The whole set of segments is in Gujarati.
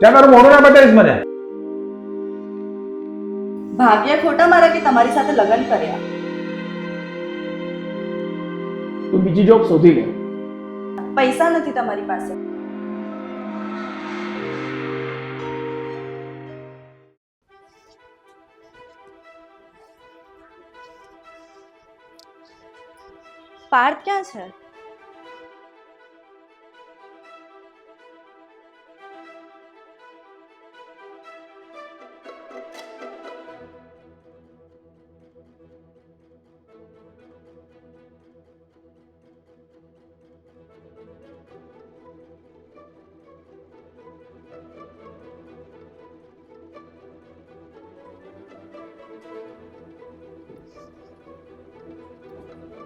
ત્યાં તારું મોઢું ના બતાવીશ મને. ભાગ્ય ખોટા મારા કે તમારી સાથે લગ્ન કર્યા. તું બીજી જોબ શોધી લે. પૈસા નથી તમારી પાસે. પાર્થ ક્યાં છે?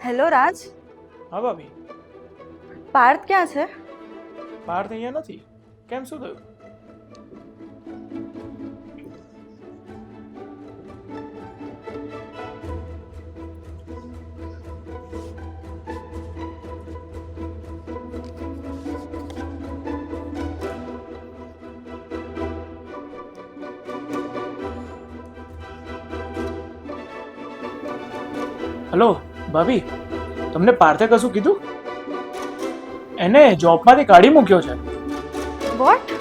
હેલો રાજ, હા ભાભી, પાર્થ ક્યાં છે? પાર્થ અહીંયા નથી. કેમ, શું થયું? હલો ભાભી, તમને પાર્થે કશું કીધું? એને જોબમાંથી કાઢી મૂક્યો છે. વોટ?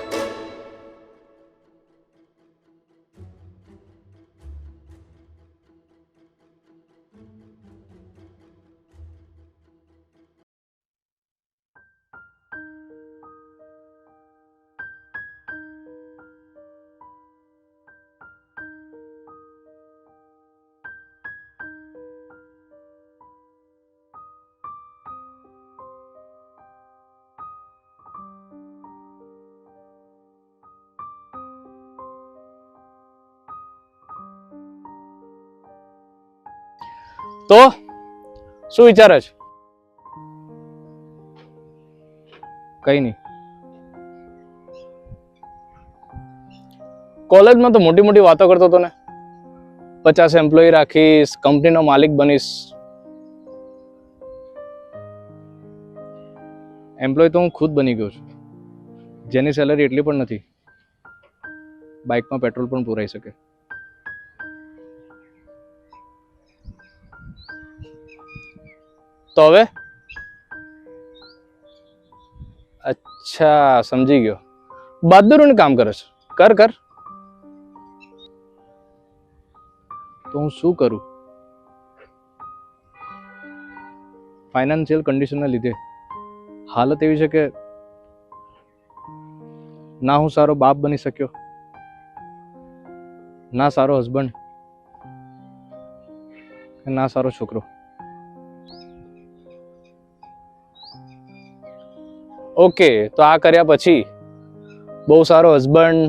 તો શું વિચારે છે? કઈ નહીં. કોલેજમાં તો મોટી મોટી વાતો કરતો હતો ને, 50 એમ્પ્લોયી રાખીશ, કંપનીનો માલિક બનીશ. એમ્પ્લોય તો હું ખુદ બની ગયો છું, જેની સેલરી એટલી પણ નથી, બાઇકમાં પેટ્રોલ પણ પુરાઈ શકે. તો હવે અચ્છા, સમજી ગયો. બહાદુરીનું કામ કરે છે. કર કર. તો હું શું કરું? ફાઇનાન્શિયલ કન્ડિશનના લીધે હાલત એવી છે કે ના હું સારો બાપ બની શક્યો, ના સારો હસબન્ડ, ના સારો છોકરો. ઓકે, તો આ કર્યા પછી બહુ સારો હસબન્ડ,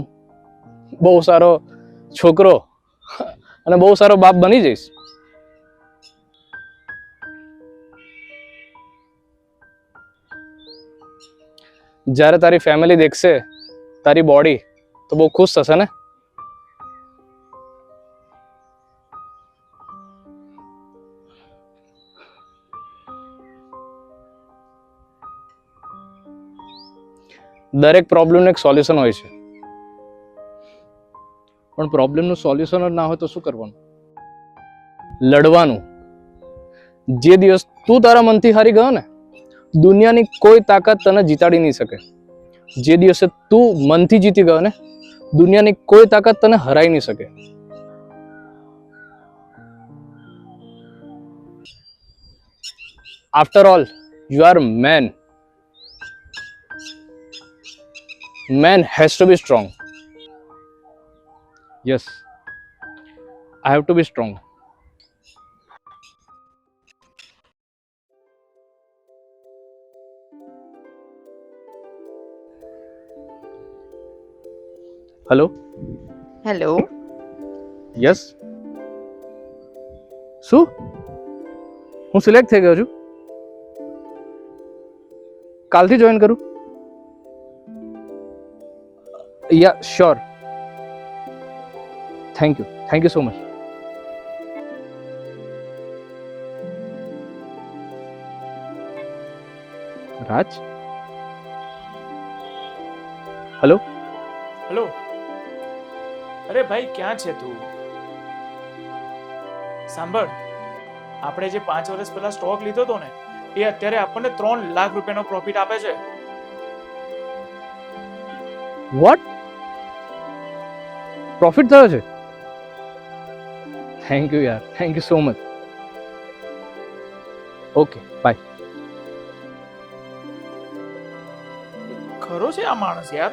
બહુ સારો છોકરો અને બહુ સારો બાપ બની જઈશ. જ્યારે તારી ફેમિલી દેખશે તારી બોડી, તો બહુ ખુશ થશે ને. દરેક પ્રોબ્લેમનું એક સોલ્યુશન હોય છે, પણ પ્રોબ્લેમનું સોલ્યુશન જ ના હોય તો શું કરવાનું? લડવાનું. જે દિવસ તું તારા મનથી હારી ગયો ને, દુનિયાની કોઈ તાકાત તને જીતાડી નહીં શકે. જે દિવસે તું મનથી જીતી ગયો ને, દુનિયાની કોઈ તાકાત તને હરાઈ નહીં શકે. After all you are man. Man has to be strong. Yes, I have to be strong. Hello? Hello. Yes? શું? હું સિલેક્ટ થઈ ગયો છું. કાલથી જોઈન કરું? Yeah, sure. Thank you so much. Raj? Hello? Hello. અરે ભાઈ, ક્યાં છે તું? સાંભળ, આપણે જે 5 વર્ષ પહેલા સ્ટોક લીધો હતો ને, એ અત્યારે આપણને 3 લાખ રૂપિયાનો પ્રોફિટ આપે છે. વોટ? પ્રોફિટ થયો છે? થેન્ક યુ યાર, thank you so much. Okay bye. ખરો છે આ માણસ યાર.